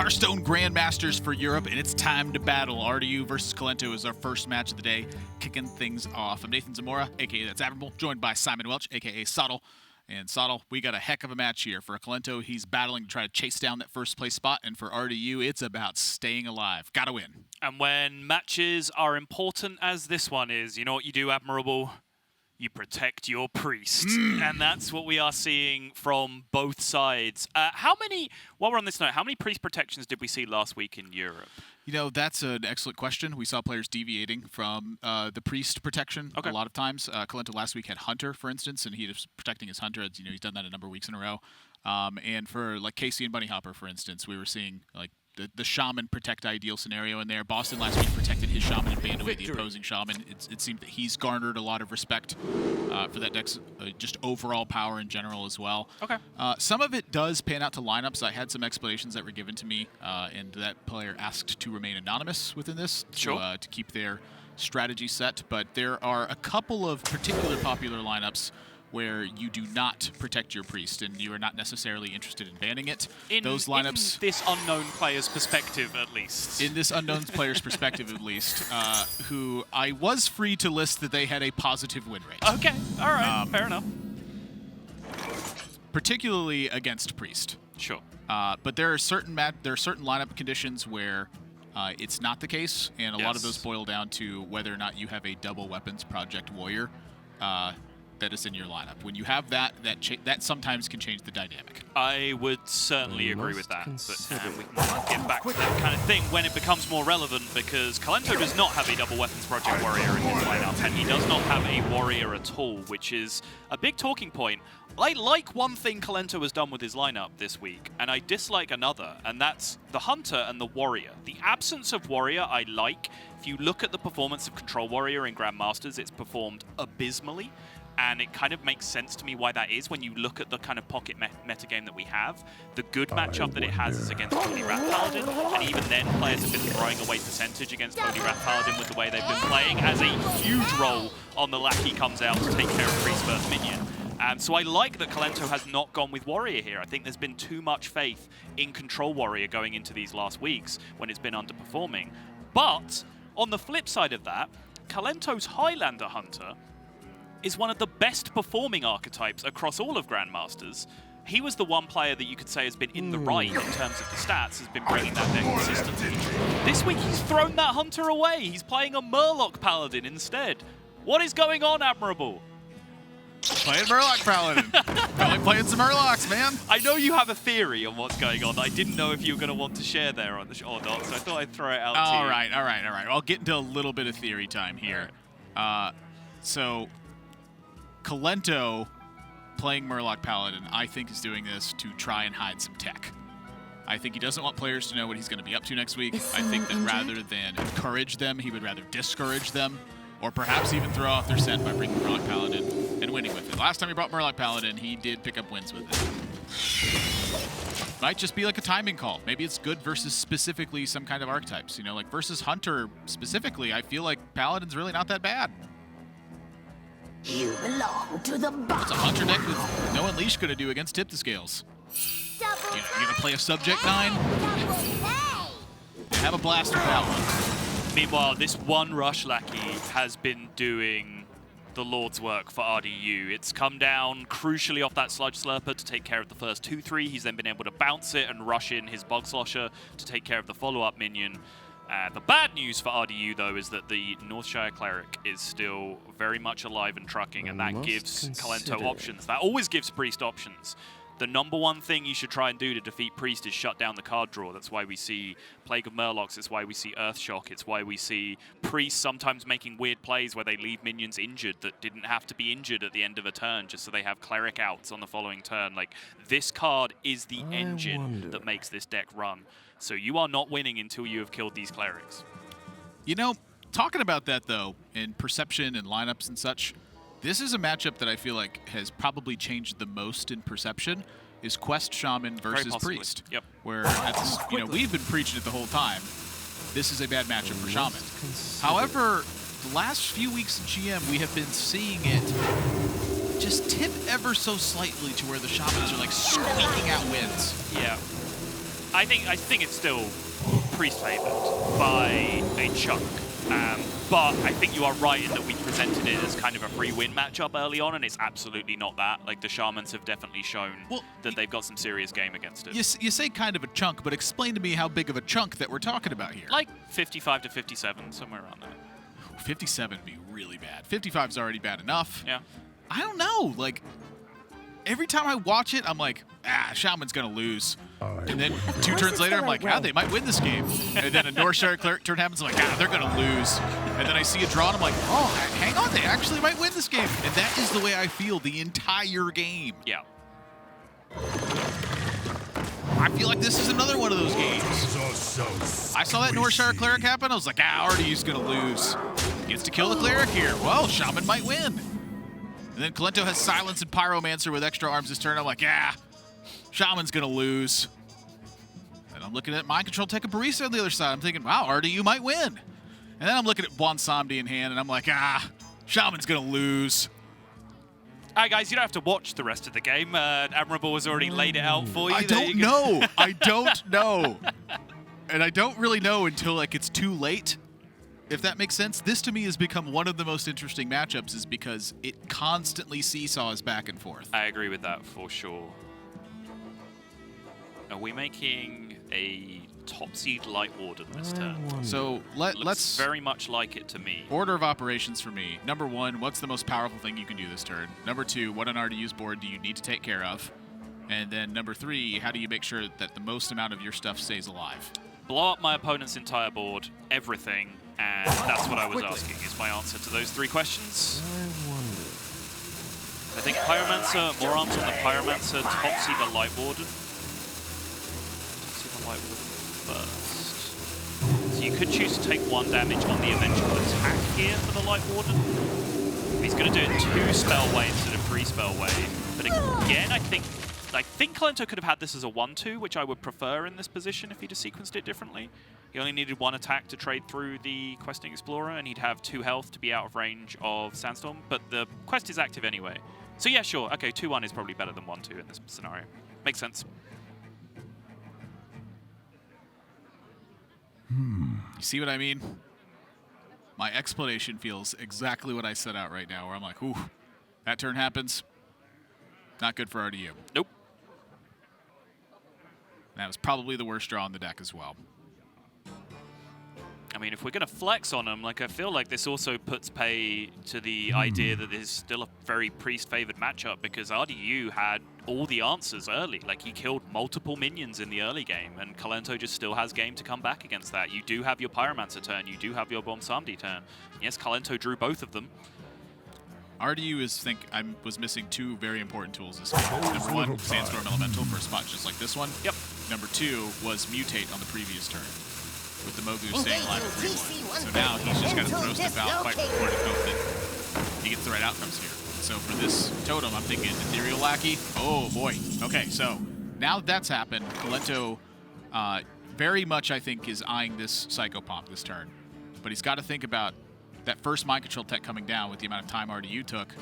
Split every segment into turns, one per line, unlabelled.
Hearthstone Grandmasters for Europe, and it's time to battle. RDU versus Kolento is our first match of the day, kicking things off. I'm Nathan Zamora, a.k.a. That's Admirable, joined by Simon Welch, a.k.a. Soddle. And Soddle, we got a heck of a match here. For Kolento, he's battling to try to chase down that first place spot, and for RDU, it's about staying alive. Gotta win.
And when matches are important as this one is, you know what you do, Admirable? You protect your priest. And that's what we are seeing from both sides. While we're on this note, how many priest protections did we see last week in Europe?
You know, that's an excellent question. We saw players deviating from the priest protection a lot of times. Kolento last week had Hunter, for instance, and he was protecting his Hunter. You know, he's done that a number of weeks in a row. And for, like, Casey and Bunny Hopper, for instance, we were seing, like, the Shaman protect ideal scenario in there. Boston last week protected his Shaman and banned away the opposing Shaman. It seemed that he's garnered a lot of respect for that deck's just overall power in general as well.
Okay.
Some of it does pan out to lineups. I had some explanations that were given to me, and that player asked to remain anonymous within this to keep their strategy set. But there are a couple of particular popular lineups where you do not protect your priest, and you are not necessarily interested in banning it. Those lineups,
in this unknown player's perspective, at least.
In this unknown player's perspective, at least, who I was free to list that they had a positive win rate.
Okay, all right, fair enough.
Particularly against priest.
Sure.
But there are certain lineup conditions where it's not the case, and a lot of those boil down to whether or not you have a double weapons project warrior that is in your lineup. When you have that sometimes can change the dynamic.
I would certainly agree with that. But we can get back to that kind of thing when it becomes more relevant, because Kolento does not have a double weapons project warrior in his lineup, and he does not have a warrior at all, which is a big talking point. I like one thing Kolento has done with his lineup this week, and I dislike another, and that's the Hunter and the Warrior. The absence of Warrior I like. If you look at the performance of Control Warrior in Grandmasters, it's performed abysmally. And it kind of makes sense to me why that is when you look at the kind of pocket metagame that we have. The good matchup that it has is against Holy Rat Paladin, and even then players have been throwing away percentage against Holy Rat Paladin with the way they've been playing, as a huge role on the Lackey comes out to take care of Priest first minion. So I like that Kolento has not gone with Warrior here. I think there's been too much faith in Control Warrior going into these last weeks when it's been underperforming. But on the flip side of that, Kolento's Highlander Hunter is one of the best performing archetypes across all of Grandmasters. He was the one player that you could say has been in the right in terms of the stats, has been bringing that deck consistently. This week he's thrown that Hunter away. He's playing a Murloc Paladin instead. What is going on, Admirable?
Playing Murloc Paladin. Playing some Murlocs, man.
I know you have a theory on what's going on. I didn't know if you were going to want to share there on the show or not, so I thought I'd throw it out to you.
All right. I'll get into a little bit of theory time here. So Kolento playing Murloc Paladin, I think, is doing this to try and hide some tech. I think he doesn't want players to know what he's going to be up to next week. I think that rather than encourage them, he would rather discourage them, or perhaps even throw off their scent by bringing Murloc Paladin and winning with it. Last time he brought Murloc Paladin, he did pick up wins with it. Might just be like a timing call. Maybe it's good versus specifically some kind of archetypes. You know, like versus Hunter specifically, I feel like Paladin's really not that bad.
You belong to the bottom.
What's a Hunter deck with no Unleash going to do against Tip the Scales? You're going to play a Subject 9? Have a blast with that one.
Meanwhile, this one Rush Lackey has been doing the Lord's work for RDU. It's come down crucially off that Sludge Slurper to take care of the first 2-3. He's then been able to bounce it and rush in his Bug Slosher to take care of the follow-up minion. The bad news for RDU, though, is that the Northshire Cleric is still very much alive and trucking, and that gives Kolento options. That always gives Priest options. The number one thing you should try and do to defeat Priest is shut down the card draw. That's why we see Plague of Murlocs. It's why we see Earthshock. It's why we see Priest sometimes making weird plays where they leave minions injured that didn't have to be injured at the end of a turn, just so they have Cleric outs on the following turn. Like, this card is the engine that makes this deck run. So you are not winning until you have killed these Clerics.
You know, talking about that, though, in perception and lineups and such, this is a matchup that I feel like has probably changed the most in perception, is Quest Shaman versus Priest.
Yep.
Where, you know, we've been preaching it the whole time. This is a bad matchup for Shaman. However, the last few weeks in GM, we have been seeing it just tip ever so slightly to where the Shamans are, like, squeaking out wins.
Yeah. I think it's still Priest favored by a chunk. But I think you are right in that we presented it as kind of a free win matchup early on, and it's absolutely not that. Like, the Shamans have definitely shown that they've got some serious game against it.
You say kind of a chunk, but explain to me how big of a chunk that we're talking about here.
Like 55 to 57, somewhere around there.
57 would be really bad. 55 is already bad enough.
Yeah.
I don't know. Like, every time I watch it, I'm like, Shaman's going to lose. And then 2 turns later, I'm like, they might win this game. And then a Northshire Cleric turn happens, I'm like, they're going to lose. And then I see a draw, and I'm like, hang on, they actually might win this game. And that is the way I feel the entire game.
Yeah.
I feel like this is another one of those games. I saw that Northshire Cleric happen, I was like, RDU's going to lose. Gets to kill the Cleric here. Well, Shaman might win. And then Kolento has Silence and Pyromancer with extra arms this turn. I'm like, Shaman's going to lose. And I'm looking at Mind Control Tech and Barista on the other side. I'm thinking, wow, RDU might win. And then I'm looking at Bonsomdi in hand, and I'm like, Shaman's going to lose.
All right, guys, you don't have to watch the rest of the game. Admirable has already laid it out for you.
I don't know. I don't know. And I don't really know until, like, it's too late. If that makes sense. This, to me, has become one of the most interesting matchups is because it constantly seesaws back and forth.
I agree with that for sure. Are we making a top seed Light Warden this turn?
So let's
very much like it to me.
Order of operations for me. Number 1, what's the most powerful thing you can do this turn? Number 2, what on RDU's board do you need to take care of? And then number 3, how do you make sure that the most amount of your stuff stays alive?
Blow up my opponent's entire board, everything, and that's what I was asking, is my answer to those 3 questions. I think Pyromancer, more arms on the Pyromancer, top seed the Light Warden. Top seed the Light Warden first. So you could choose to take 1 damage on the eventual attack here for the Light Warden. He's going to do it 2 spell way instead of 3 spell way. But again, I think Kolento could have had this as a 1-2, which I would prefer in this position if he'd have sequenced it differently. He only needed 1 attack to trade through the Questing Explorer, and he'd have 2 health to be out of range of Sandstorm, but the quest is active anyway. So yeah, sure, okay, 2-1 is probably better than 1-2 in this scenario. Makes sense.
You see what I mean? My explanation feels exactly what I set out right now, where I'm like, ooh, that turn happens. Not good for RDU.
Nope.
That was probably the worst draw on the deck as well.
I mean, if we're going to flex on him, like, I feel like this also puts pay to the idea that there's still a very Priest-favored matchup because RDU had all the answers early. Like, he killed multiple minions in the early game, and Kolento just still has game to come back against that. You do have your Pyromancer turn. You do have your Bonsomdi turn. Yes, Kolento drew both of them.
RDU was missing 2 very important tools this game. Number 1, Sandstorm Elemental for a spot just like this one.
Yep.
Number 2 was Mutate on the previous turn, with the Mogu staying alive at 3-1. So now he's just got to throw stuff out, fight for it, and hope that he gets the right outcomes here. So for this totem, I'm thinking Ethereal Lackey. Oh boy. Okay, so now that that's happened, Kolento very much, I think, is eyeing this Psychopomp this turn. But he's got to think about that first Mind Control tech coming down with the amount of time RDU took.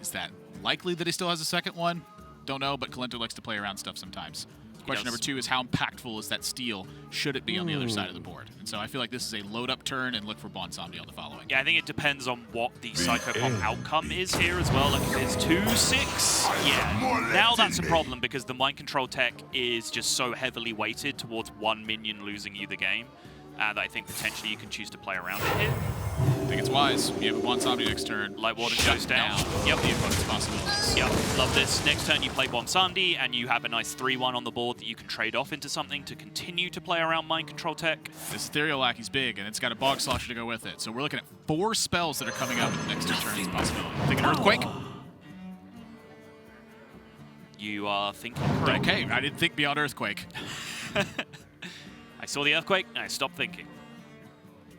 Is that likely that he still has a second one? Don't know, but Kolento likes to play around stuff sometimes. Question number 2 is how impactful is that steal should it be on the other side of the board? And so I feel like this is a load-up turn and look for Bonsomdi on the following.
Yeah, I think it depends on what the Psychopomp outcome is here as well. Like, if it's 2-6, yeah, now that's a problem because the Mind Control tech is just so heavily weighted towards 1 minion losing you the game that I think potentially you can choose to play around it here.
I think it's wise. You have a Bonsomdi next turn.
Light Warden goes down.
Yep. The opponent's possibilities.
Yep. Love this. Next turn you play Bonsomdi and you have a nice 3-1 on the board that you can trade off into something to continue to play around Mind Control tech.
This Ethereal Lackey's big and it's got a Bog Slosher to go with it. So we're looking at 4 spells that are coming up in the next 2 turns possibility. Thinking Earthquake.
You are thinking correct.
Okay, I didn't think beyond Earthquake.
I saw the Earthquake and I stopped thinking.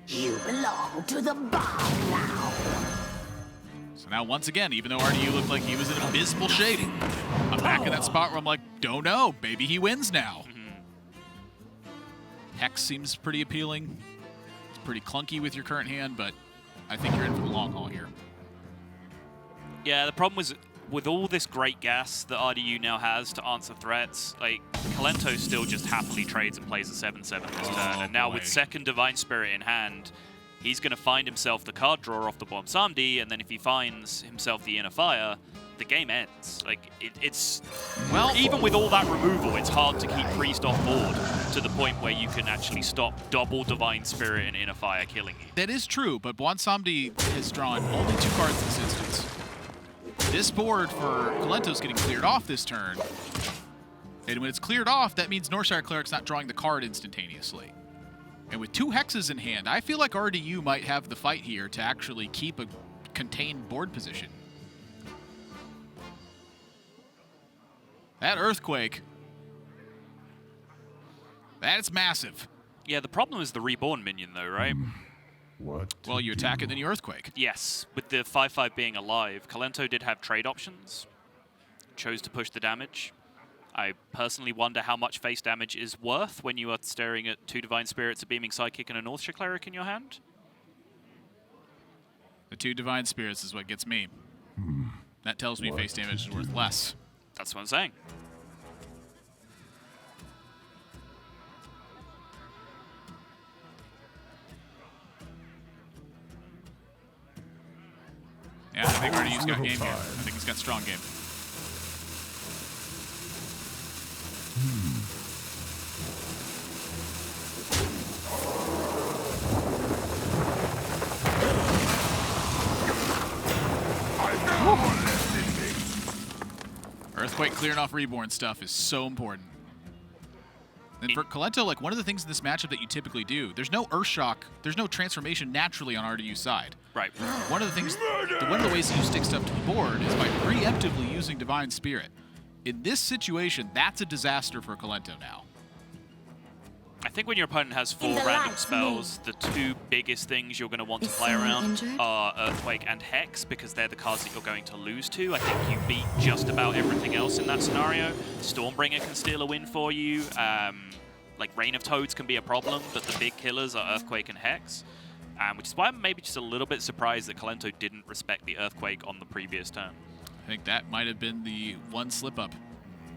You belong to the bomb now.
So now, once again, even though RDU looked like he was in abysmal shape, I'm back in that spot where I'm like, don't know, maybe he wins now. Hex seems pretty appealing. It's pretty clunky with your current hand, but I think you're in for the long haul here.
Yeah, the problem was with all this great gas that RDU now has to answer threats, like, Kolento still just happily trades and plays a 7/7 this turn. And now with second Divine Spirit in hand, he's going to find himself the card draw off the Bomb Samdi, and then if he finds himself the Inner Fire, the game ends. Like, it's... Well, even with all that removal, it's hard to keep Priest off board to the point where you can actually stop double Divine Spirit and Inner Fire killing you.
That is true, but Bomb Samdi has drawn only 2 cards in this instance. This board for Kolento is getting cleared off this turn. And when it's cleared off, that means Northshire Cleric's not drawing the card instantaneously. And with 2 hexes in hand, I feel like RDU might have the fight here to actually keep a contained board position. That Earthquake, that's massive.
Yeah, the problem is the Reborn minion, though, right?
What?
Well, you attack it, then you Earthquake.
Yes, with the 5/5 being alive, Kolento did have trade options, chose to push the damage. I personally wonder how much face damage is worth when you are staring at 2 Divine Spirits, a Beaming Psychic, and a Northshire Cleric in your hand.
The 2 Divine Spirits is what gets me. That tells me face damage is worth less.
That's what I'm saying.
Yeah, I think RDU's got game here. I think he's got strong game. Earthquake clearing off Reborn stuff is so important. And for Kolento, like, one of the things in this matchup that you typically do, there's no Earthshock, there's no transformation naturally on RDU's side.
Right.
One of the ways that you stick stuff to the board is by preemptively using Divine Spirit. In this situation, that's a disaster for Kolento now.
I think when your opponent has 4 random spells, the 2 biggest things you're going to want to play around are Earthquake and Hex, because they're the cards that you're going to lose to. I think you beat just about everything else in that scenario. Stormbringer can steal a win for you. Like Reign of Toads can be a problem, but the big killers are Earthquake and Hex. Which is why I'm maybe just a little bit surprised that Kolento didn't respect the Earthquake on the previous turn.
I think that might have been the one slip-up.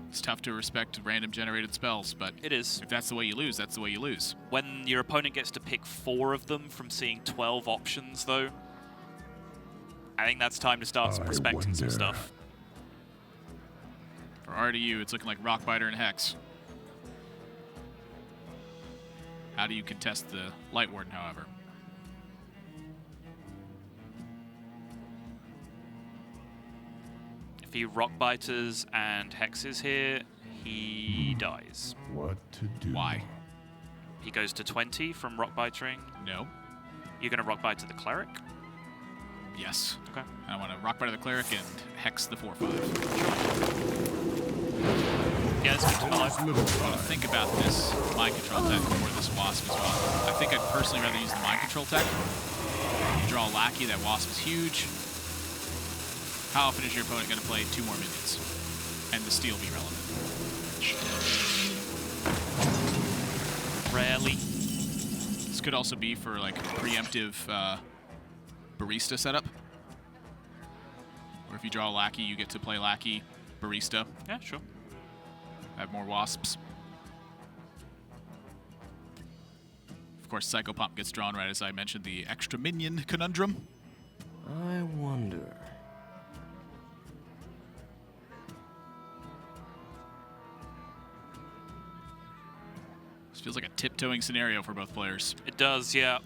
It's tough to respect random generated spells, but
it is.
If that's the way you lose, that's the way you lose.
When your opponent gets to pick 4 of them from seeing 12 options, though, I think that's time to start respecting some stuff.
For RDU, it's looking like Rockbiter and Hex. How do you contest the Light Warden, however?
If he Rockbiters and Hexes here, he dies.
What to do?
Why?
He goes to 20 from Rockbitering.
No.
You're going to Rockbite to the Cleric?
Yes.
Okay.
I want to Rockbiter the Cleric and Hex the 4/5.
Yeah, it's good to know.
I want to think about this Mind Control tech before this Wasp as well. I think I'd personally rather use the Mind Control tech. You draw a Lackey, that Wasp is huge. How often is your opponent going to play 2 more minions? And the steal be relevant?
Rarely.
This could also be for like a preemptive Barista setup. Or if you draw a Lackey, you get to play Lackey, Barista.
Yeah, sure.
Have more Wasps. Of course, Psycho Pump gets drawn right as I mentioned the extra minion conundrum.
I wonder.
This feels like a tiptoeing scenario for both players.
It does, yeah.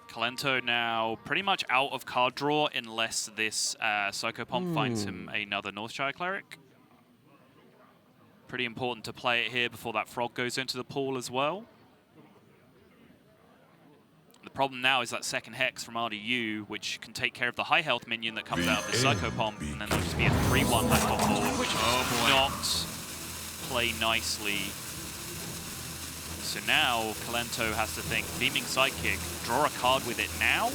Kolento now pretty much out of card draw unless this Psycho Pump finds him another Northshire Cleric. Pretty important to play it here before that Frog goes into the pool as well. The problem now is that second Hex from RDU, which can take care of the high health minion that comes out of the Psycho Pump, and then there'll just be a 3/1 left on board, which does not play nicely. So now Kolento has to think, Beaming Sidekick, draw a card with it now,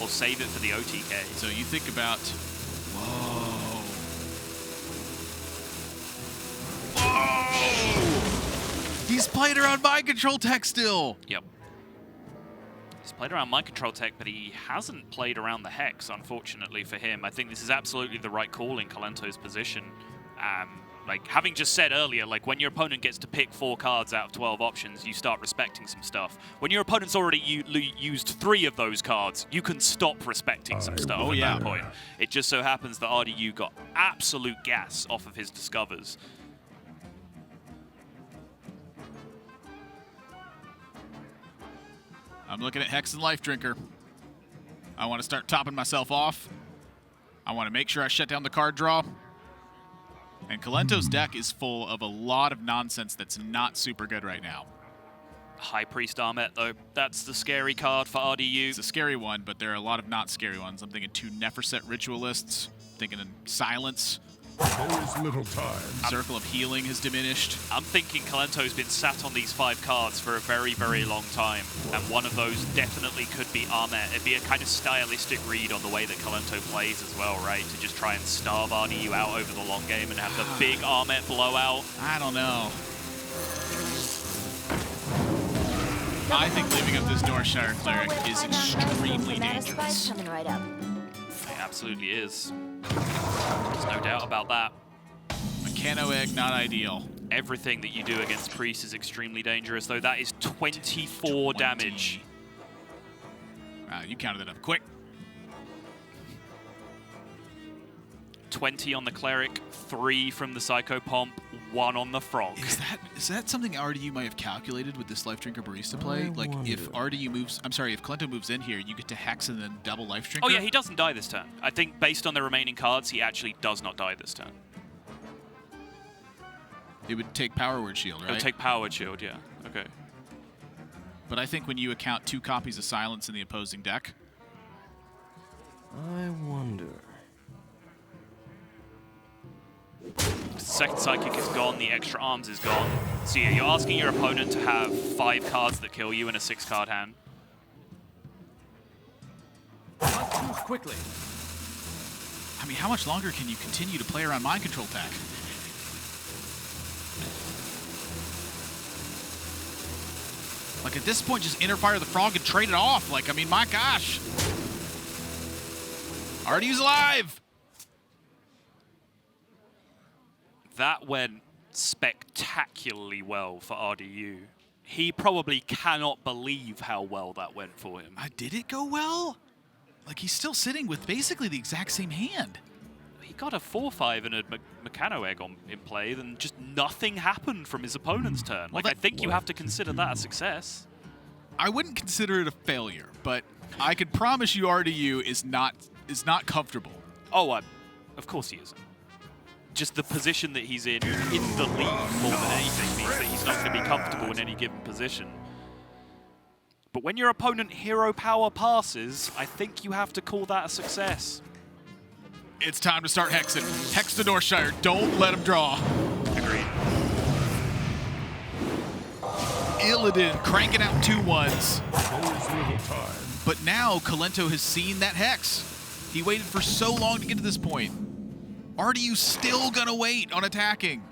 or save it for the OTK.
So you think about, whoa. Whoa! He's playing around Mind Control tech still.
Yep. He's Played around mind control tech, but he hasn't played around the Hex, unfortunately for him. I think this is absolutely the right call in Kolento's position. Like, having just said earlier, like, when your opponent gets to pick 4 cards out of 12 options, you start respecting some stuff. When your opponent's already used 3 of those cards, you can stop respecting some stuff at that point. It just so happens that RDU got absolute gas off of his Discovers.
I'm looking at Hex and Life Drinker. I want to start topping myself off. I want to make sure I shut down the card draw. And Kolento's deck is full of a lot of nonsense that's not super good right now.
High Priest Armet, though, that's the scary card for RDU.
It's a scary one, but there are a lot of not scary ones. I'm thinking 2 Neferset Ritualists, thinking Silence.
There is little time.
Circle of Healing has diminished.
I'm thinking Kolento's been sat on these 5 cards for a very, very long time, and one of those definitely could be Armet. It'd be a kind of stylistic read on the way that Kolento plays as well, right? To just try and starve RDU out over the long game and have the big Armet blowout.
I don't know. I think leaving up this Northshire Cleric is extremely dangerous.
Coming right up.
It absolutely is. There's no doubt about that.
Mechano Egg, not ideal.
Everything that you do against Priest is extremely dangerous, though. That is 24 damage.
Wow, you counted that up quick.
20 on the Cleric, 3 from the Psycho Pomp, 1 on the Frog.
Is that something RDU might have calculated with this Life Drinker Barista play? Like, if RDU moves, I'm sorry, if Kolento moves in here, you get to Hex and then double Life Drinker?
Oh yeah, he doesn't die this turn. I think based on the remaining cards, he actually does not die this turn.
It would take Power Word Shield, right?
It would take Power Word Shield, yeah. Okay.
But I think when you account 2 copies of Silence in the opposing deck...
I wonder...
The second Psychic is gone, the extra arms is gone. So yeah, you're asking your opponent to have 5 cards that kill you in a 6-card hand.
Move quickly.
I mean, how much longer can you continue to play around mind control tech? Like, at this point, just interfire the Frog and trade it off. Like, I mean, my gosh. RDU's alive!
That went spectacularly well for RDU. He probably cannot believe how well that went for him.
Did it go well? Like, he's still sitting with basically the exact same hand.
He got a 4-5 and a Mechano Egg in play, then just nothing happened from his opponent's turn. Like, I think you have to consider that a success.
I wouldn't consider it a failure, but I can promise you RDU is not comfortable.
Oh, of course he isn't. Just the position that he's in the league more than anything means that he's not going to be comfortable in any given position. But when your opponent hero power passes, I think you have to call that a success.
It's time to start hexing. Hex the Northshire. Don't let him draw.
Agreed.
Illidan cranking out 2 1s. But now Kolento has seen that hex. He waited for so long to get to this point. RDU's still gonna wait on attacking.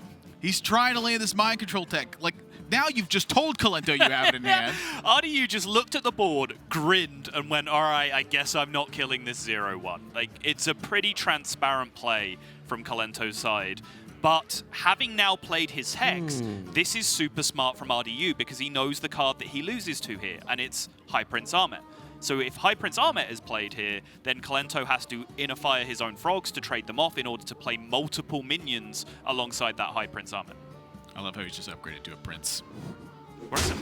He's trying to land this mind control tech. Like, now you've just told Kolento you have it in hand.
RDU just looked at the board, grinned, and went, all right, I guess I'm not killing this 0-1. Like, it's a pretty transparent play from Kolento's side. But having now played his Hex, this is super smart from RDU because he knows the card that he loses to here, and it's High Prince Armet. So if High Prince Armet is played here, then Kolento has to inner fire his own frogs to trade them off in order to play multiple minions alongside that High Prince Armet.
I love how he's just upgraded to a prince.
Where's it?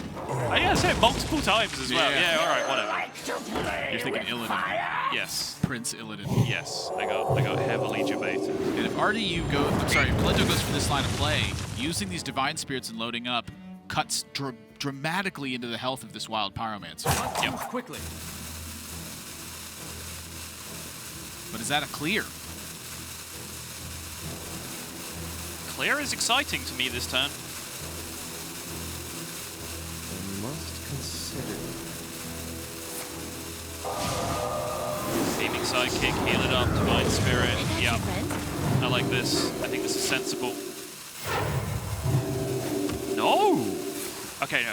I gotta say it multiple times as well. Yeah, alright, whatever.
You're thinking Illidan.
Yes.
Prince Illidan.
Yes, I got heavily debated.
And if RDU goes, if Kolento goes for this line of play, using these Divine Spirits and loading up cuts dramatically into the health of this Wild Pyromancer.
Move quickly.
But is that a clear?
Clear is exciting to me this turn.
I must consider.
Beaming Sidekick, heal it up, Divine Spirit. Yeah, I like this. I think this is sensible. No! Okay.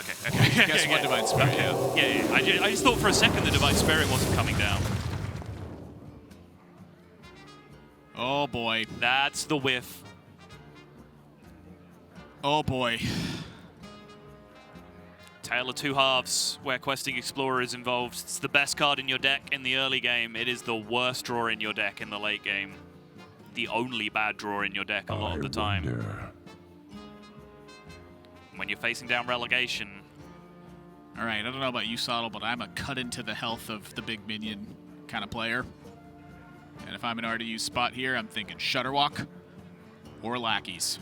Guess one Divine Spirit.
Okay. Yeah. I just thought for a second the Divine Spirit wasn't coming down.
Oh boy.
That's the whiff.
Oh boy.
Tale of Two Halves, where Questing Explorer is involved. It's the best card in your deck in the early game. It is the worst draw in your deck in the late game. The only bad draw in your deck a lot of the time. When you're facing down relegation.
All right, I don't know about you, Sottle, but I'm a cut into the health of the big minion kind of player. And if I'm an RDU spot here, I'm thinking Shutterwalk or Lackeys.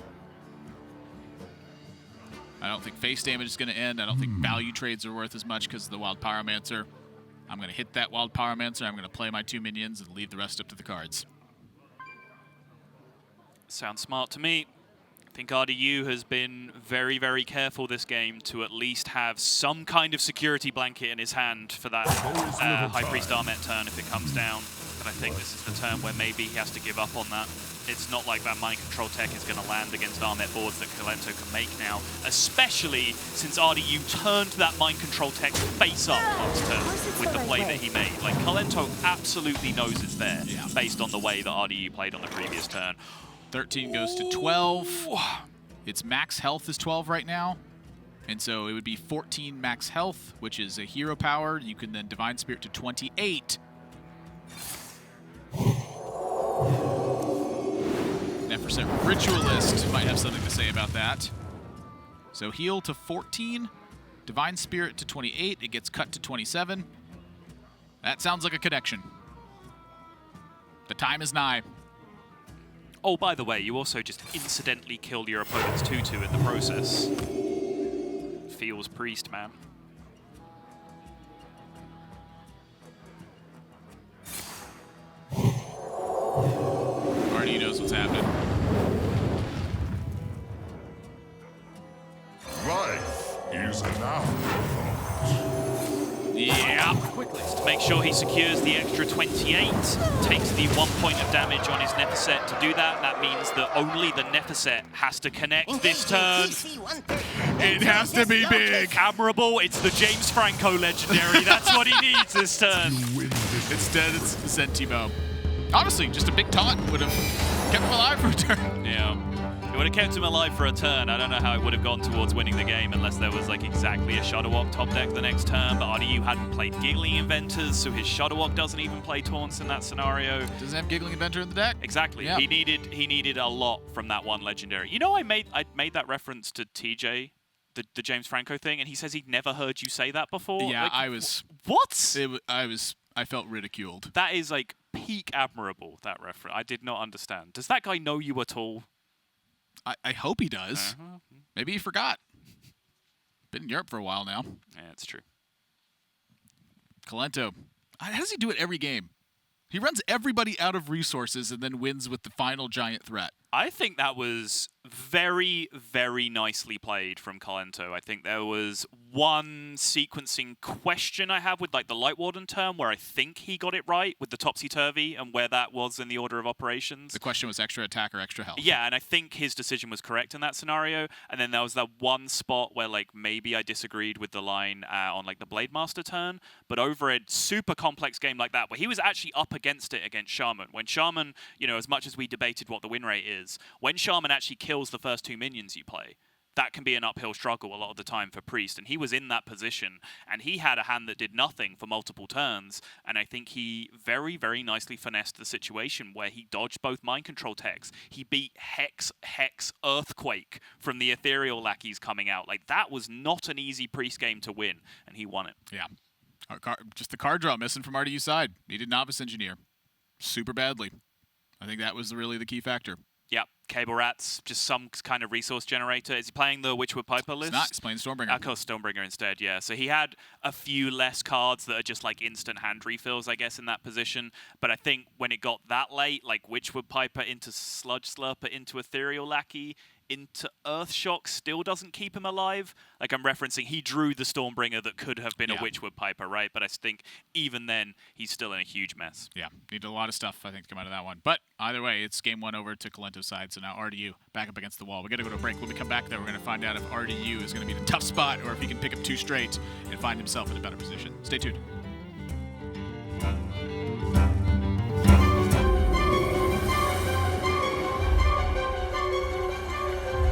I don't think face damage is going to end. I don't think value trades are worth as much because of the Wild Pyromancer. I'm going to hit that Wild Pyromancer. I'm going to play my 2 minions and leave the rest up to the cards.
Sounds smart to me. I think RDU has been very, very careful this game to at least have some kind of security blanket in his hand for that High Priest Armet turn if it comes down. But I think this is the turn where maybe he has to give up on that. It's not like that Mind Control tech is going to land against Armet boards that Kolento can make now, especially since RDU turned that Mind Control tech face up last turn with the play that he made. Like, Kolento absolutely knows it's there based on the way that RDU played on the previous turn.
13 goes to 12. Its max health is 12 right now. And so it would be 14 max health, which is a hero power. You can then Divine Spirit to 28. Neferset Ritualist might have something to say about that. So heal to 14, Divine Spirit to 28. It gets cut to 27. That sounds like a connection. The time is nigh.
Oh, by the way, you also just incidentally killed your opponent's 2/2 in the process. Feels priest, man.
Already knows what's happening.
Life is an afterthought.
Yeah. To make sure he secures the extra 28, takes the 1 point of damage on his Neferset to do that. That means that only the Neferset has to connect this turn.
It has to be big.
Admirable. It's the James Franco legendary. That's what he needs this turn.
Instead, it's Sentimo. Honestly, just a big taunt would have kept him alive for a turn.
Yeah. It would have kept him alive for a turn. I don't know how it would have gone towards winning the game unless there was like exactly a Shudderwock top deck the next turn, but RDU hadn't played Giggling Inventors, so his Shudderwock doesn't even play taunts in that scenario.
Doesn't have Giggling Inventor in the deck?
Exactly. Yeah. He needed a lot from that one legendary. You know, I made that reference to TJ, the James Franco thing, and he says he'd never heard you say that before.
Yeah,
like,
I was.
What?
I felt ridiculed.
That is like peak admirable, that reference. I did not understand. Does that guy know you at all?
I hope he does. Maybe he forgot. Been in Europe for a while now.
Yeah, it's true.
Kolento. How does he do it every game? He runs everybody out of resources and then wins with the final giant threat.
I think that was very, very nicely played from Kolento. I think there was one sequencing question I have with like the Light Warden turn where I think he got it right with the topsy-turvy and where that was in the order of operations.
The question was extra attack or extra health.
Yeah, and I think his decision was correct in that scenario. And then there was that one spot where like maybe I disagreed with the line on like the Blade Master turn, but over a super complex game like that where he was actually up against it against Shaman. When Shaman, you know, as much as we debated what the win rate is, when Shaman actually kills the first 2 minions you play, that can be an uphill struggle a lot of the time for Priest, and he was in that position, and he had a hand that did nothing for multiple turns, and I think he very, very nicely finessed the situation where he dodged both Mind Control techs. He beat Hex, Earthquake from the Ethereal Lackeys coming out. Like, that was not an easy Priest game to win, and he won it.
Yeah. Just the card draw missing from RDU side. He did Novice Engineer super badly. I think that was really the key factor.
Yeah, Cable Rats, just some kind of resource generator. Is he playing the Witchwood Piper list?
He's not. He's playing Stormbringer.
Of course, Stormbringer instead, yeah. So he had a few less cards that are just like instant hand refills, I guess, in that position. But I think when it got that late, like Witchwood Piper into Sludge Slurper into Ethereal Lackey, into Earthshock still doesn't keep him alive. Like I'm referencing, he drew the Stormbringer that could have been a Witchwood Piper, right? But I think even then, he's still in a huge mess.
Yeah, needed a lot of stuff, I think, to come out of that one. But either way, it's game 1 over to Kolento's side, so now RDU back up against the wall. We're going to go to a break. When we come back, though, we're going to find out if RDU is going to be in a tough spot or if he can pick up 2 straight and find himself in a better position. Stay tuned.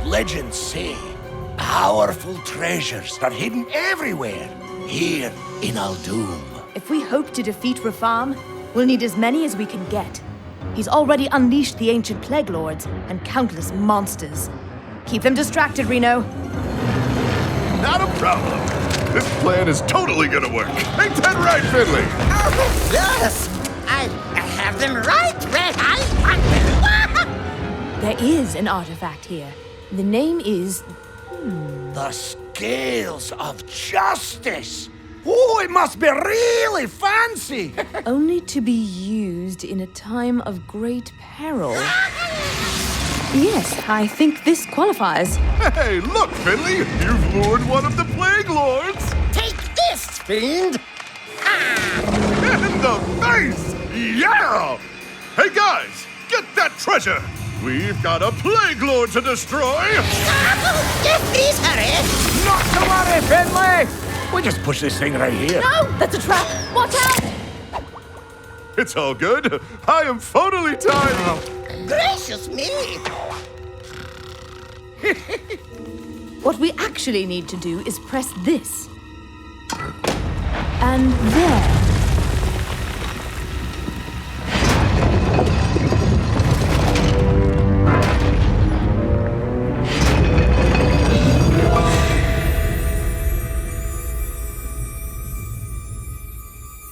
Legends say powerful treasures are hidden everywhere here in Aldum.
If we hope to defeat Rafam, we'll need as many as we can get. He's already unleashed the ancient plague lords and countless monsters. Keep them distracted, Reno.
Not a problem. This plan is totally gonna work. Ain't that right, Finley?
Oh, yes! I have them right where I want them!
There is an artifact here. The name is...
The Scales of Justice. Oh, it must be really fancy.
only to be used in a time of great peril. Yes, I think this qualifies.
Hey, look, Finley! You've lured one of the Plague Lords!
Take this, fiend!
In the face! Yeah! Hey, guys! Get that treasure! We've got a Plague Lord to destroy!
Yes, please, hurry!
Not to worry, Finley. We just push this thing right here.
No, that's a trap! Watch out!
It's all good. I am phonally timed.
Gracious me!
What we actually need to do is press this. And there.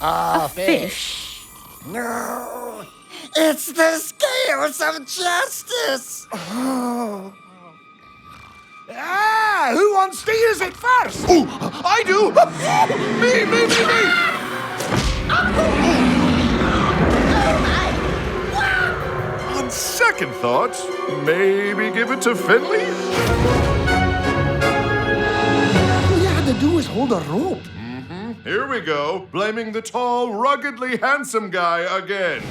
A fish.
No! It's the Scales of Justice!
Oh. Ah, who wants to use it first?
Ooh, I do! Me! On second thought, maybe give it to Finley?
All you had to do is hold a rope.
Here we go, blaming the tall, ruggedly handsome guy again.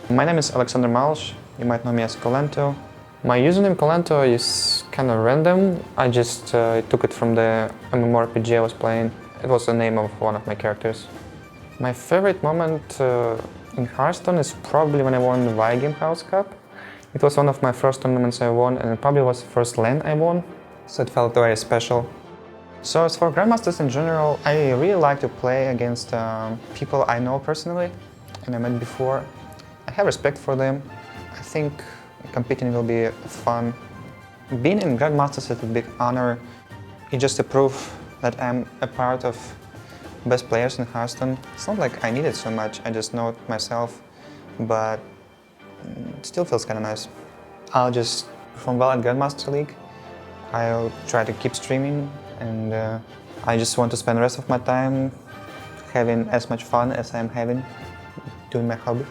My name is Alexander Malsh. You might know me as Kolento. My username Kolento is kind of random. I just took it from the MMORPG I was playing. It was the name of one of my characters. My favorite moment in Hearthstone is probably when I won the Game House Cup. It was one of my first tournaments I won, and it probably was the first LAN I won, so it felt very special. So as for Grandmasters in general, I really like to play against people I know personally and I met before. I have respect for them. I think competing will be fun. Being in Grandmasters is a big honor. It's just a proof that I'm a part of best players in Hearthstone. It's not like I need it so much, I just know it myself, but it still feels kind of nice. I'll just perform well at Grandmaster League. I'll try to keep streaming, and I just want to spend the rest of my time having as much fun as I'm having doing my hobby.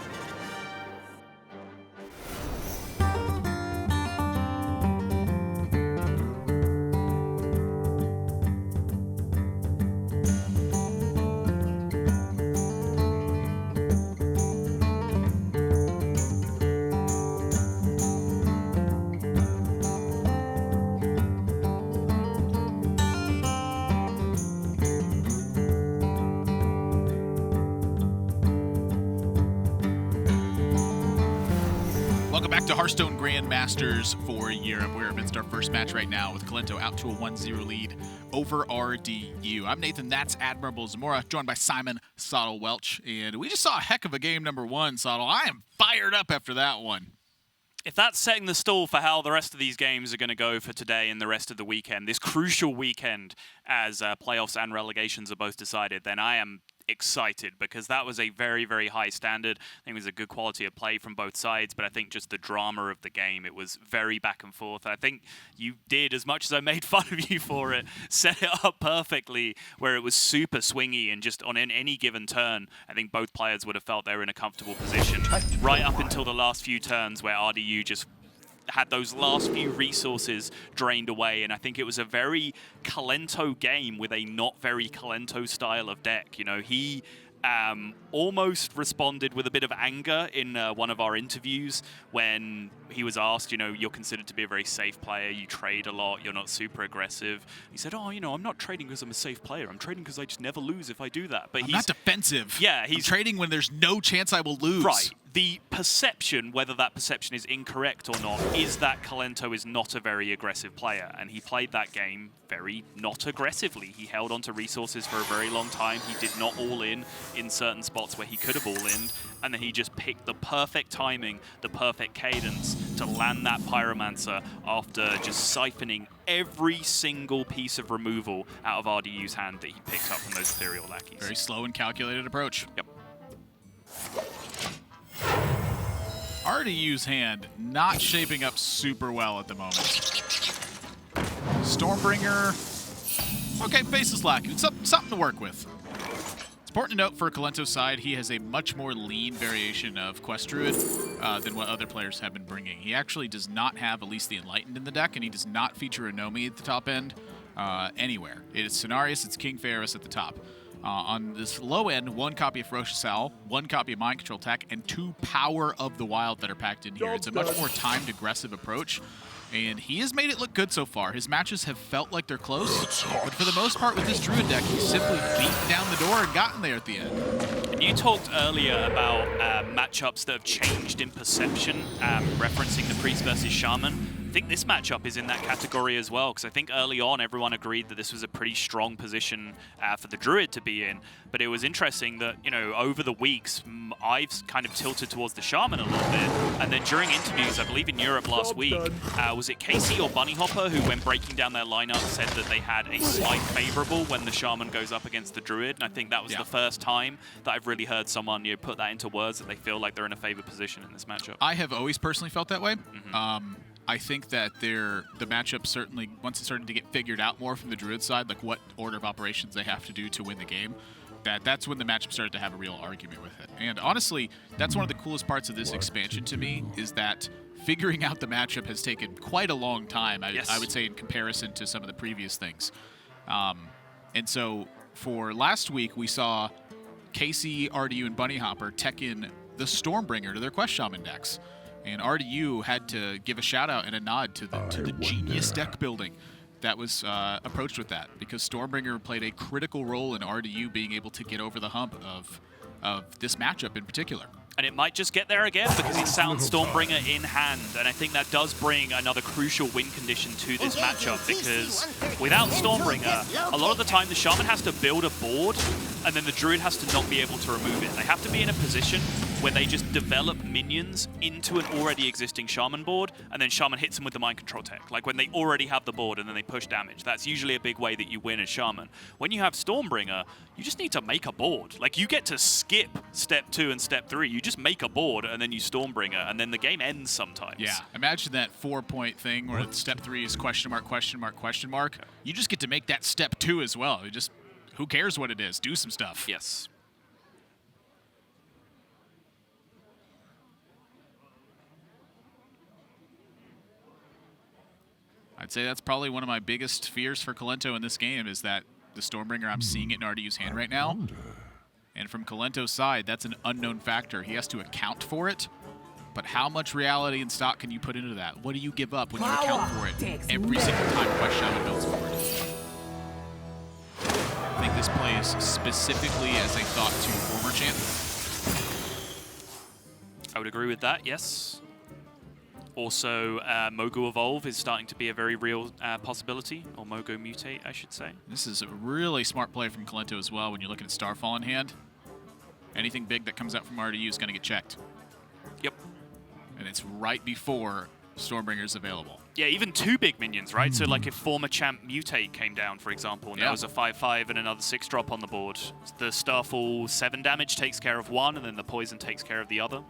Welcome back to Hearthstone Grandmasters for Europe. We're amidst our first match right now with Kolento out to a 1-0 lead over RDU. I'm Nathan, that's Admirable Zamora, joined by Simon Sottle Welch. And we just saw a heck of a game number 1, Sottle. I am fired up after that one.
If that's setting the stall for how the rest of these games are going to go for today and the rest of the weekend, this crucial weekend as playoffs and relegations are both decided, then I am excited because that was a very, very high standard. I think it was a good quality of play from both sides, but I think just the drama of the game, it was very back and forth. I think you did, as much as I made fun of you for it, set it up perfectly where it was super swingy and just on any given turn, I think both players would have felt they were in a comfortable position right up until the last few turns where RDU just had those last few resources drained away, and I think it was a very Kolento game with a not very Kolento style of deck. You know, he almost responded with a bit of anger in one of our interviews when he was asked, you know, you're considered to be a very safe player, you trade a lot, you're not super aggressive. He said, oh, you know, I'm not trading because I'm a safe player, I'm trading because I just never lose if I do that. But
I'm not defensive.
Yeah,
I'm trading when there's no chance I will lose.
Right. The perception, whether that perception is incorrect or not, is that Kolento is not a very aggressive player, and he played that game very not aggressively. He held onto resources for a very long time. He did not all in certain spots where he could have all in, and then he just picked the perfect timing, the perfect cadence to land that Pyromancer after just siphoning every single piece of removal out of RDU's hand that he picked up from those Ethereal Lackeys.
Very slow and calculated approach.
Yep.
RDU's hand not shaping up super well at the moment. Stormbringer. Okay, Faceless Lackey. Something to work with. It's important to note for Kolento's side, he has a much more lean variation of Quest Druid than what other players have been bringing. He actually does not have at least the Enlightened in the deck, and he does not feature a Nomi at the top end anywhere. It is Cenarius, it's King Ferris at the top. On this low end, 1 copy of Ferocious Owl, 1 copy of Mind Control Tech, and 2 Power of the Wild that are packed in here. It's a much more timed, aggressive approach, and he has made it look good so far. His matches have felt like they're close, but for the most part with this Druid deck, he's simply beaten down the door and gotten there at the end.
And you talked earlier about matchups that have changed in perception, referencing the Priest versus Shaman. I think this matchup is in that category as well, because I think early on everyone agreed that this was a pretty strong position for the Druid to be in. But it was interesting that, you know, over the weeks, I've kind of tilted towards the Shaman a little bit. And then during interviews, I believe in Europe last week, was it Casey or Bunny Hopper who, when breaking down their lineup, said that they had a slight favorable when the Shaman goes up against the Druid. And I think that was the first time that I've really heard someone, you know, put that into words, that they feel like they're in a favored position in this matchup.
I have always personally felt that way. I think that the matchup certainly, once it started to get figured out more from the Druid side, like what order of operations they have to do to win the game, that's when the matchup started to have a real argument with it. And honestly, that's one of the coolest parts of this expansion to me, is that figuring out the matchup has taken quite a long time, I would say, in comparison to some of the previous things. And so for last week, we saw Casey, RDU, and Bunny Hopper tech in the Stormbringer to their Quest Shaman decks. And RDU had to give a shout out and a nod to the genius deck building that was approached with that, because Stormbringer played a critical role in RDU being able to get over the hump of this matchup in particular.
And it might just get there again because he sounds Stormbringer in hand. And I think that does bring another crucial win condition to this matchup, because without Stormbringer, a lot of the time the Shaman has to build a board and then the Druid has to not be able to remove it. They have to be in a position where they just develop minions into an already existing Shaman board, and then Shaman hits them with the Mind Control Tech. Like when they already have the board and then they push damage. That's usually a big way that you win as Shaman. When you have Stormbringer, you just need to make a board. Like you get to skip step 2 and step 3. You just make a board and then you Stormbringer, and then the game ends sometimes.
Yeah, imagine that 4-point thing where step 3 is question mark, question mark, question mark. You just get to make that step 2 as well. You just, who cares what it is? Do some stuff.
Yes.
I'd say that's probably one of my biggest fears for Kolento in this game, is that the Stormbringer, I'm seeing it in RDU's hand right now. And from Kolento's side, that's an unknown factor. He has to account for it. But how much reality and stock can you put into that? What do you give up when you account for it every single time Quest Shaman builds forward? I think this plays specifically as a thought to former champion.
I would agree with that, yes. Also, Mogo Evolve is starting to be a very real possibility, or Mogo Mutate, I should say.
This is a really smart play from Kolento as well when you're looking at Starfall in hand. Anything big that comes out from RDU is going to get checked.
Yep.
And it's right before Stormbringers available.
Yeah, even 2 big minions, right? So like if former champ Mutate came down, for example, and there was a 5/5 and another 6-drop on the board, the Starfall 7 damage takes care of one, and then the poison takes care of the other.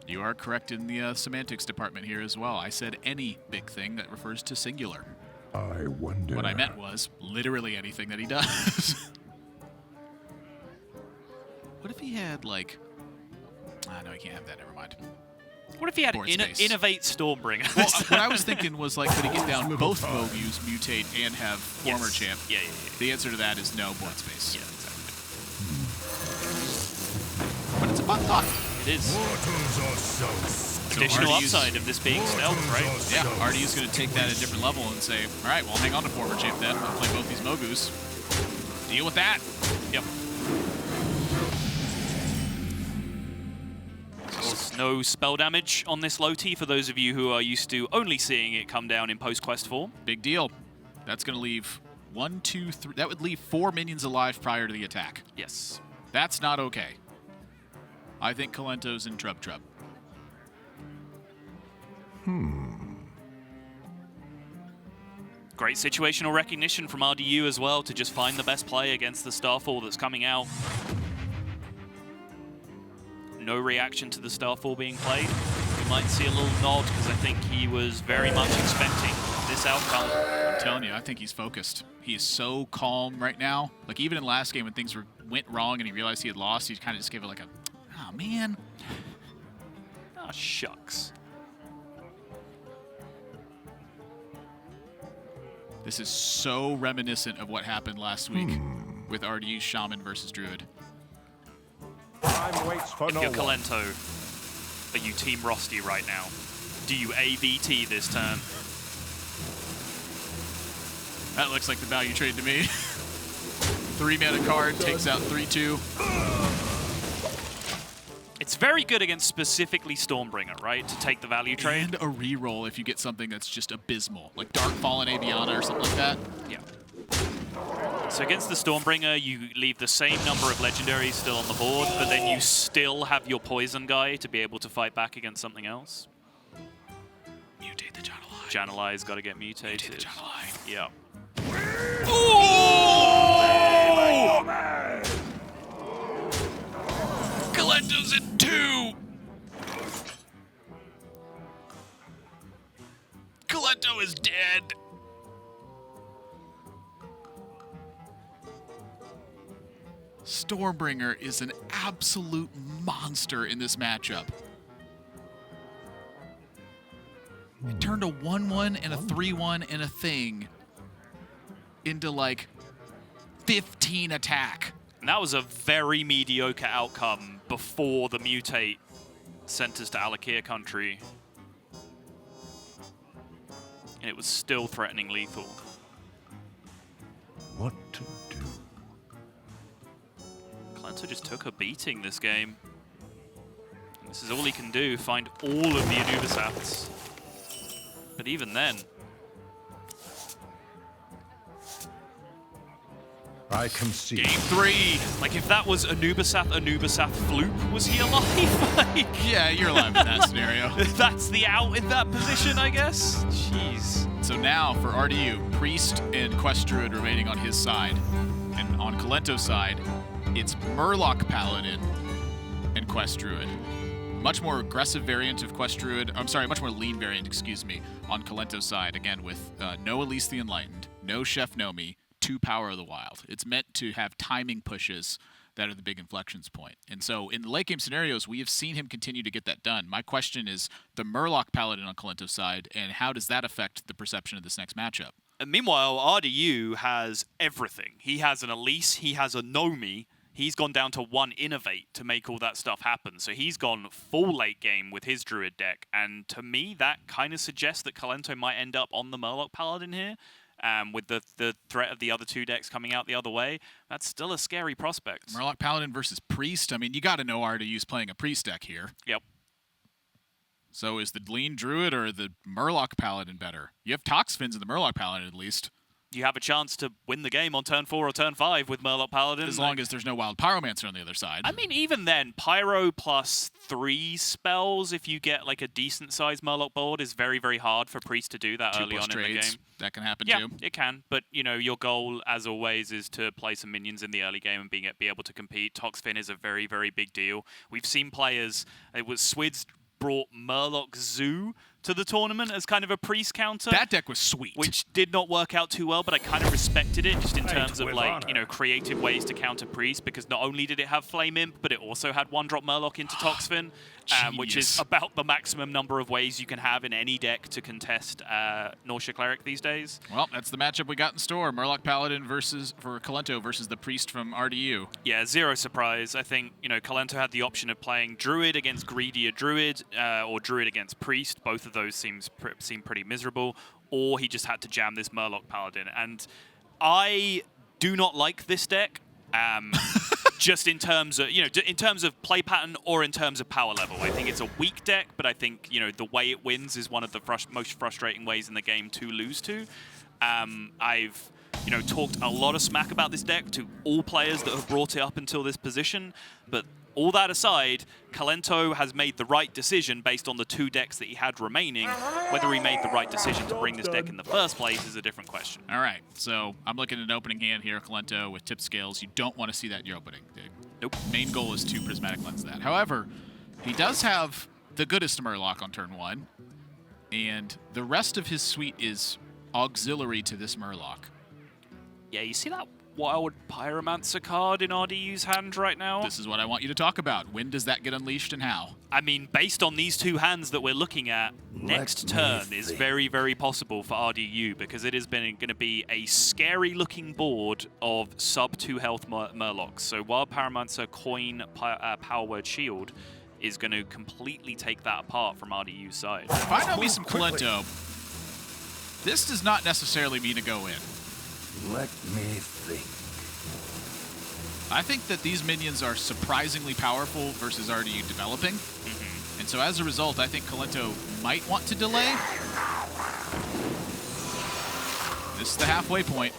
You are correct in the semantics department here as well. I said any big thing that refers to singular.
I wonder.
What I meant was literally anything that he does. What if he had, like... no, he can't have that. Never mind.
What if he had Innovate Stormbringer?
Well, what I was thinking was, like, could he get down both Mogus, Mutate, and have former champ?
Yeah.
The answer to that is no, board space.
Yeah, exactly.
But it's a fun thought.
It is.
So
Additional upside of this being stealth, right?
Yeah, RDU's going to take that at a different level and say, all right, well, hang on to former champ then. We'll play both these Mogus. Deal with that.
Yep. Of course, no spell damage on this Loti for those of you who are used to only seeing it come down in post-quest form.
Big deal. That's going to leave 1, 2, 3. That would leave 4 minions alive prior to the attack.
Yes.
That's not okay. I think Kolento's in trub.
Great situational recognition from RDU as well to just find the best play against the Starfall that's coming out. No reaction to the Starfall being played. We might see a little nod because I think he was very much expecting this outcome.
I'm telling you, I think he's focused. He is so calm right now. Like, even in last game when things went wrong and he realized he had lost, he kind of just gave it like a, oh, man.
Ah, shucks.
This is so reminiscent of what happened last week with RDU Shaman versus Druid.
Time waits for
If
no
you're
one.
Kolento, are you Team Rusty right now? Do you AVT this turn?
That looks like the value trade to me. 3-mana card, takes out 3/2.
It's very good against specifically Stormbringer, right? To take the value trade.
And a reroll if you get something that's just abysmal, like Darkfall and Aviana or something like that.
Yeah. So against the Stormbringer, you leave the same number of legendaries still on the board, but then you still have your poison guy to be able to fight back against something else.
Mutate the Jan'alai.
Jan'alai's got to get mutated.
Mutate the Jan'alai.
Yeah.
Kolento's in 2! Kolento is dead! Stormbringer is an absolute monster in this matchup. It turned a 1/1 and a 3/1 and a thing into like 15 attack.
And that was a very mediocre outcome before the mutate sent us to Alakir country. And it was still threatening lethal.
What to do?
Kolento just took a beating this game. And this is all he can do, find all of the Anubisats. But even then,
I can see.
Game 3! Like, if that was Anubisath Floop, was he alive? Like,
Yeah, you're alive in that scenario.
that's the out in that position, I guess? Jeez.
So now for RDU, Priest and Quest Druid remaining on his side. And on Kolento's side, it's Murloc Paladin and Quest Druid. Much more aggressive variant of Quest Druid, I'm sorry, much more lean variant, excuse me, on Kolento's side. Again, with no Elise the Enlightened, no Chef Nomi, 2 Power of the Wild. It's meant to have timing pushes that are the big inflections point. And so in the late game scenarios, we have seen him continue to get that done. My question is the Murloc Paladin on Kolento's side, and how does that affect the perception of this next matchup?
And meanwhile, RDU has everything. He has an Elise, he has a Nomi, he's gone down to 1 Innovate to make all that stuff happen. So he's gone full late game with his Druid deck. And to me, that kind of suggests that Kolento might end up on the Murloc Paladin here. With the threat of the other 2 decks coming out the other way, that's still a scary prospect.
Murloc Paladin versus Priest. I mean, you got to know RDU's playing a Priest deck here.
Yep.
So is the Lean Druid or the Murloc Paladin better? You have Toxfins in the Murloc Paladin at least.
you have a chance to win the game on turn 4 or turn 5 with Murloc Paladin.
As long as there's no Wild Pyromancer on the other side.
I mean, even then, Pyro plus 3 spells, if you get like a decent-sized Murloc board, is very, very hard for Priest to do that
2+
early on
trades.
in the game.
That can happen
Yeah,
too.
it can. But, you know, your goal, as always, is to play some minions in the early game and be able to compete. Toxfin is a very, very big deal. We've seen players, it was Swids brought Murloc Zoo to the tournament as kind of a Priest counter.
That deck was sweet.
Which did not work out too well, but I kind of respected it just in terms of, like, you know, creative ways to counter Priest, because not only did it have Flame Imp, but it also had 1-drop Murloc into Toxfin, which is about the maximum number of ways you can have in any deck to contest Nausea Cleric these days.
Well, that's the matchup we got in store. Murloc Paladin for Kolento versus the Priest from RDU.
Yeah, zero surprise. I think, you know, Kolento had the option of playing Druid against Greedier Druid, or Druid against Priest. Both of those seem pretty miserable. Or he just had to jam this Murloc Paladin. And I do not like this deck. Just in terms of, you know, in terms of play pattern or in terms of power level. I think it's a weak deck, but I think, you know, the way it wins is one of the most frustrating ways in the game to lose to. I've, you know, talked a lot of smack about this deck to all players that have brought it up until this position, but all that aside, Kolento has made the right decision based on the 2 decks that he had remaining. Whether he made the right decision to bring this deck in the first place is a different question.
All right, so I'm looking at an opening hand here, Kolento, with tip scales. You don't want to see that in your opening. The main goal is to Prismatic Lens that. However, he does have the goodest Murloc on turn 1, and the rest of his suite is auxiliary to this Murloc.
Yeah, you see that Wild Pyromancer card in RDU's hand right now?
This is what I want you to talk about. When does that get unleashed and how?
I mean, based on these 2 hands that we're looking at, next turn is very, very possible for RDU, because it is going to be a scary-looking board of sub-2 health Murlocs. So Wild Pyromancer, Coin, Power Word Shield is going to completely take that apart from RDU's side.
If I know me some Kolento, this does not necessarily mean to go in.
Let me think.
I think that these minions are surprisingly powerful versus RDU developing. And so as a result, I think Kolento might want to delay. This is the halfway point.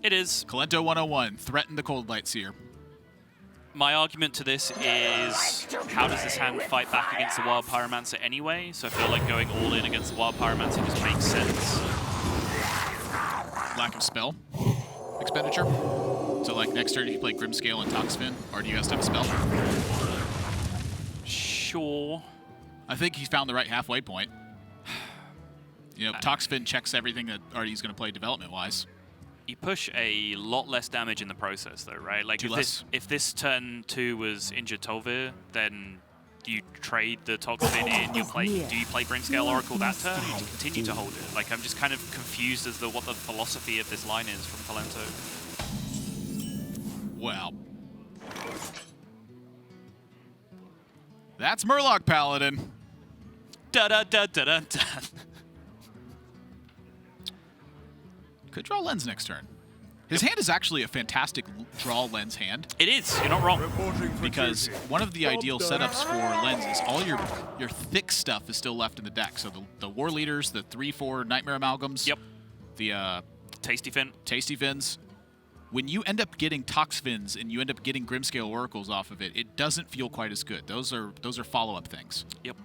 It is.
Kolento 101, threaten the Cold Light Seer.
My argument to this is, how does this hand fight back against the Wild Pyromancer anyway? So I feel like going all in against the Wild Pyromancer just makes sense.
Lack of spell expenditure. So like next turn if you play Grimscale and Toxfin, RDU has to have a spell.
Sure.
I think he's found the right halfway point. You know, Toxfin checks everything that RDU's going to play development-wise.
You push a lot less damage in the process, though, right? Like if this turn 2 was Injured Tolvir, then you trade the Toxfin in. Do you play Grimscale Oracle that turn, or do you continue to hold it? Like, I'm just kind of confused as to what the philosophy of this line is from Kolento.
Well, that's Murloc Paladin.
Da da da da da da.
Could draw Lens next turn. His hand is actually a fantastic draw Lens hand.
It is. You're not wrong.
Because one of the ideal setups for Lens is all your thick stuff is still left in the deck. So the War Leaders, the 3/4 Nightmare Amalgams.
Yep.
The
Tasty Fin.
Tasty Fins. When you end up getting Toxfins and you end up getting Grimscale Oracles off of it, it doesn't feel quite as good. Those are follow-up things.
Yep.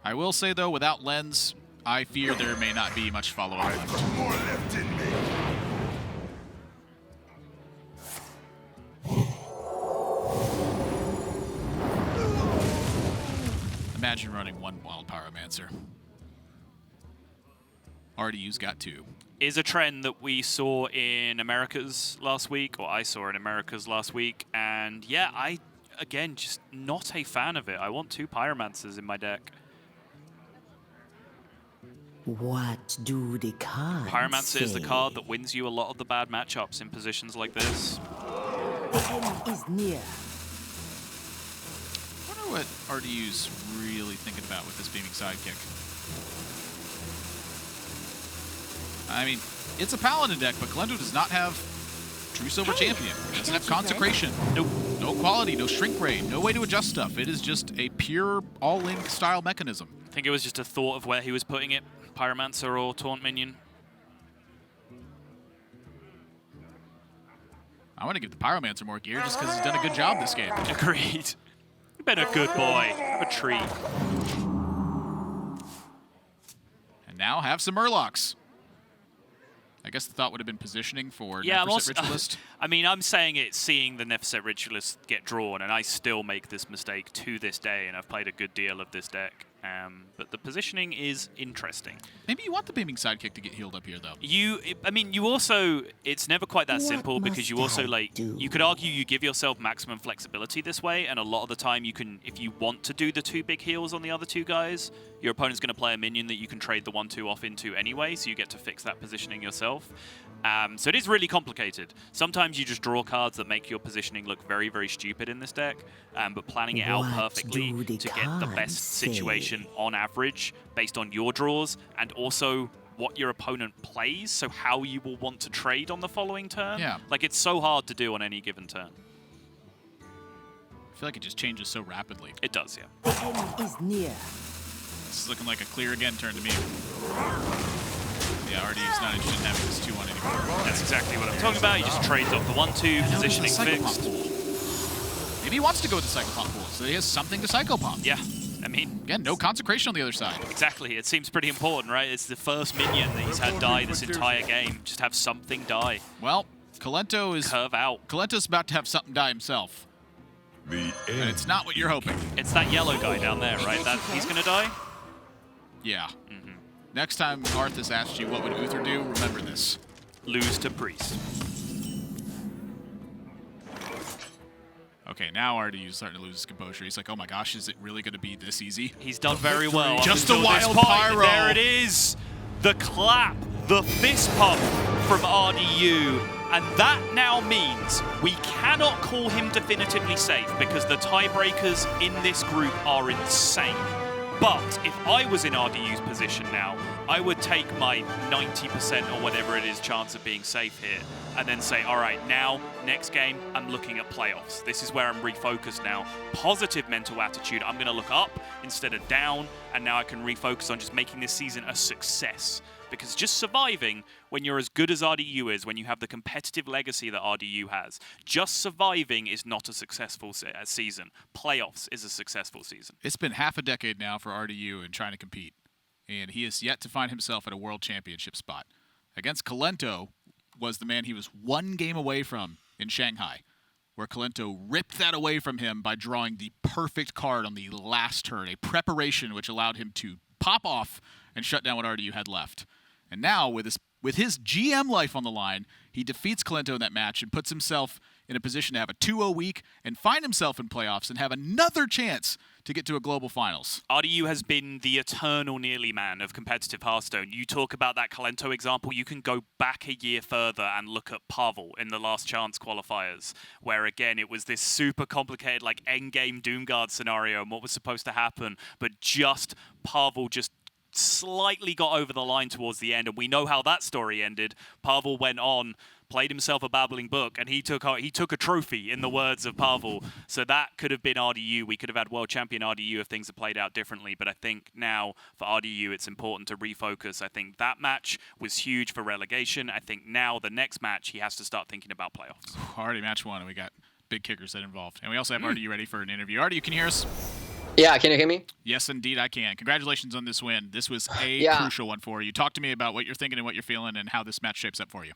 I will say though, without Lens, I fear there may not be much follow-up left.
More left in me.
Imagine running 1 Wild Pyromancer. RDU's got 2.
Is a trend that we saw in Americas last week, or I saw in Americas last week, and yeah, I, again, just not a fan of it. I want 2 Pyromancers in my deck.
What do the cards
Pyromancer
say?
is the card that wins you a lot of the bad matchups in positions like this.
The end is near.
I wonder what RDU's really thinking about with this Beaming Sidekick. I mean, it's a Paladin deck, but Kolento does not have True Silver Champion. It doesn't have Consecration. No quality, no Shrink Ray, no way to adjust stuff. It is just a pure all-in style mechanism.
I think it was just a thought of where he was putting it. Pyromancer or Taunt minion.
I want to give the Pyromancer more gear just because he's done a good job this game.
Agreed. You've been a good boy. Have a treat.
And now have some Murlocs. I guess the thought would have been positioning for Nephroset Ritualist.
I mean, I'm saying it's seeing the Nephroset Ritualist get drawn, and I still make this mistake to this day, and I've played a good deal of this deck. But the positioning is interesting.
Maybe you want the Beaming Sidekick to get healed up here, though.
I mean, you also, it's never quite that simple because you also, like, you could argue you give yourself maximum flexibility this way, and a lot of the time you can, if you want to do the 2 big heals on the other 2 guys, your opponent's going to play a minion that you can trade the 1/2 off into anyway, so you get to fix that positioning yourself. So it is really complicated. Sometimes you just draw cards that make your positioning look very, very stupid in this deck, but planning it out perfectly to get the best situation on average based on your draws and also what your opponent plays, so how you will want to trade on the following turn.
Yeah.
Like, it's so hard to do on any given turn.
I feel like it just changes so rapidly.
It does, yeah.
The end is near.
This is looking like a clear again turn to me. Yeah, RD's not interested in having this 2-1 anymore.
That's exactly what I'm talking about. He just trades off the 1/2, positioning fixed.
Maybe he wants to go with the Psychopomp pool, so he has something to Psychopomp.
Yeah, I mean...
Again, no consecration on the other side.
Exactly, it seems pretty important, right? It's the first minion that he's had die this entire game. Just have something die.
Well, Kolento is...
Curve out.
Kolento's about to have something die himself. And it's not what you're hoping.
It's that yellow guy down there, right? That he's gonna die?
Yeah. Next time Arthas asks you what would Uther do, remember this.
Lose to Priest.
Okay, now RDU's starting to lose his composure. He's like, oh my gosh, is it really going to be this easy?
He's done very well.
Just a
until this
wild
point.
pyro.
There it is. The clap, the fist pump from RDU. And that now means we cannot call him definitively safe because the tiebreakers in this group are insane. But if I was in RDU's position now, I would take my 90% or whatever it is chance of being safe here and then say, all right, now, next game, I'm looking at playoffs. This is where I'm refocused now. Positive mental attitude. I'm going to look up instead of down, and now I can refocus on just making this season a success. Because just surviving, when you're as good as RDU is, when you have the competitive legacy that RDU has, just surviving is not a successful season. Playoffs is a successful season.
It's been half a decade now for RDU in trying to compete, and he has yet to find himself at a world championship spot. Against Kolento was the man he was 1 game away from in Shanghai, where Kolento ripped that away from him by drawing the perfect card on the last turn, a preparation which allowed him to pop off and shut down what RDU had left. And now, with his GM life on the line, he defeats Kolento in that match and puts himself in a position to have a 2-0 week and find himself in playoffs and have another chance to get to a global finals.
RDU has been the eternal nearly man of competitive Hearthstone. You talk about that Kolento example, you can go back a year further and look at Pavel in the last chance qualifiers, where again, it was this super complicated like endgame Doomguard scenario and what was supposed to happen, but just Pavel just slightly got over the line towards the end, and we know how that story ended. Pavel went on, played himself a babbling book, and he took a trophy, in the words of Pavel. So that could have been RDU. We could have had world champion RDU if things had played out differently. But I think now for RDU, it's important to refocus. I think that match was huge for relegation. I think now the next match, he has to start thinking about playoffs.
Already match 1, and we got big kickers that involved. And we also have RDU ready for an interview. RDU, can you hear us?
Yeah, can you hear me?
Yes, indeed, I can. Congratulations on this win. This was a crucial one for you. Talk to me about what you're thinking and what you're feeling and how this match shapes up for you.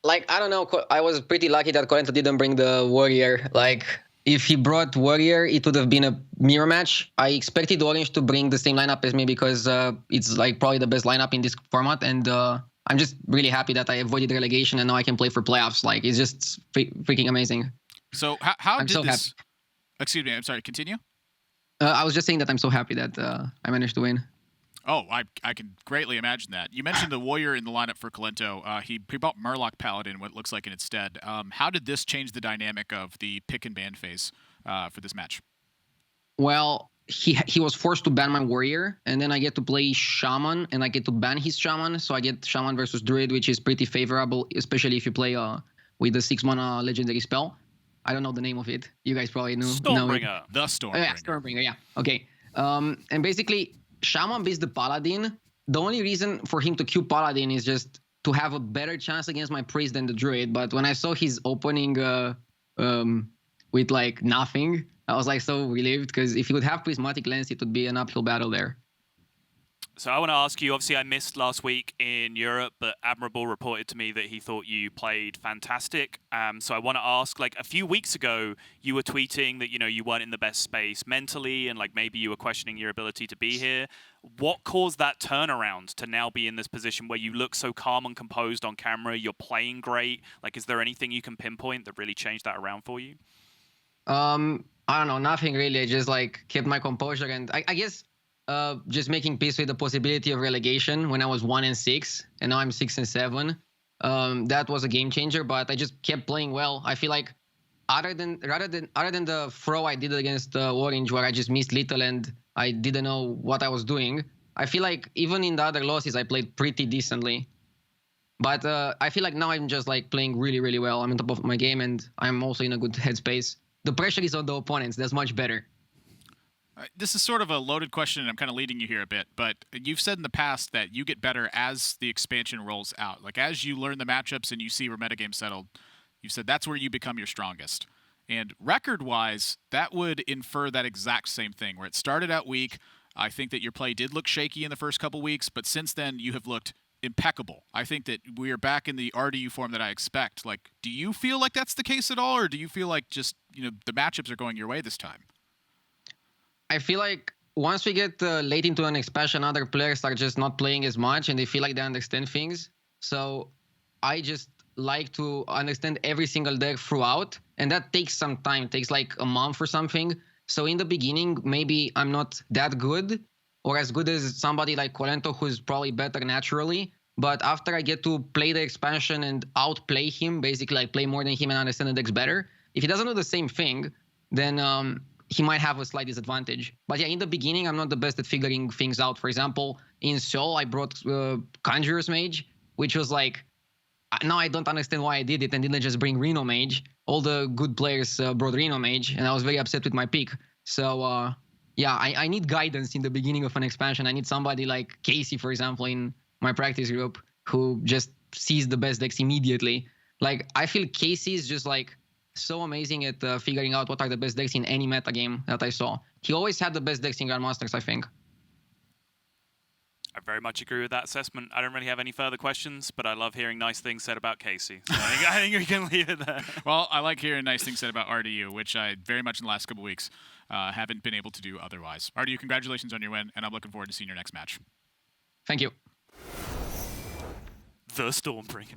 Like, I don't know. I was pretty lucky that Kolento didn't bring the Warrior. Like, if he brought Warrior, it would have been a mirror match. I expected Orange to bring the same lineup as me because it's like probably the best lineup in this format. And I'm just really happy that I avoided relegation and now I can play for playoffs. Like, it's just freaking amazing.
So how
I'm
did
so
this...
happy.
Excuse me, I'm sorry, continue?
I was just saying that I'm so happy that I managed to win.
Oh, I can greatly imagine that. You mentioned the Warrior in the lineup for Kolento. He brought Murloc Paladin, what looks like in its stead. How did this change the dynamic of the pick and ban phase for this match?
Well, he was forced to ban my Warrior, and then I get to play Shaman, and I get to ban his Shaman. So I get Shaman versus Druid, which is pretty favorable, especially if you play with the 6-mana legendary spell. I don't know the name of it. You guys probably know.
Stormbringer.
The Stormbringer.
Yeah, Stormbringer, yeah. Okay. And basically, Shaman beats the Paladin. the only reason for him to queue Paladin is just to have a better chance against my Priest than the Druid. But when I saw his opening with like nothing, I was like so relieved, because if he would have Prismatic Lens, it would be an uphill battle there.
So I want to ask you, obviously I missed last week in Europe, but Admirable reported to me that he thought you played fantastic. So I want to ask, like a few weeks ago, you were tweeting that, you know, you weren't in the best space mentally and like maybe you were questioning your ability to be here. What caused that turnaround to now be in this position where you look so calm and composed on camera, you're playing great? Like, is there anything you can pinpoint that really changed that around for you?
I don't know, nothing really. I just like kept my composure, and I guess just making peace with the possibility of relegation when I was 1-6, and now I'm 6-7. That was a game changer, but I just kept playing well. I feel like other than the throw I did against Orange, where I just missed little and I didn't know what I was doing, I feel like even in the other losses I played pretty decently. But I feel like now I'm just like playing really, really well. I'm on top of my game, and I'm also in a good headspace. The pressure is on the opponents. That's much better.
This is sort of a loaded question, and I'm kind of leading you here a bit, but you've said in the past that you get better as the expansion rolls out. Like, as you learn the matchups and you see where metagame settled, you've said that's where you become your strongest. And record-wise, that would infer that exact same thing, where it started out weak. I think that your play did look shaky in the first couple weeks, but since then you have looked impeccable. I think that we are back in the RDU form that I expect. Like, do you feel like that's the case at all, or do you feel like just, you know, the matchups are going your way this time?
I feel like once we get late into an expansion, other players are just not playing as much, and they feel like they understand things. So I just like to understand every single deck throughout, and that takes some time. It takes like a month or something. So in the beginning, maybe I'm not that good, or as good as somebody like Kolento, who's probably better naturally. But after I get to play the expansion and outplay him, basically like play more than him and understand the decks better, if he doesn't do the same thing, then he might have a slight disadvantage. But yeah, in the beginning, I'm not the best at figuring things out. For example, in Seoul, I brought Conjurer's Mage, which was like, now I don't understand why I did it and didn't just bring Reno Mage. All the good players brought Reno Mage, and I was very upset with my pick. So yeah, I need guidance in the beginning of an expansion. I need somebody like Casey, for example, in my practice group, who just sees the best decks immediately. Like, I feel Casey is just like so amazing at figuring out what are the best decks in any meta game that I saw. He always had the best decks in Grandmasters, I think.
I very much agree with that assessment. I don't really have any further questions, but I love hearing nice things said about Casey. So I think we can leave it there.
Well, I like hearing nice things said about RDU, which I very much in the last couple weeks haven't been able to do otherwise. RDU, congratulations on your win, and I'm looking forward to seeing your next match.
Thank you.
The Stormbringer.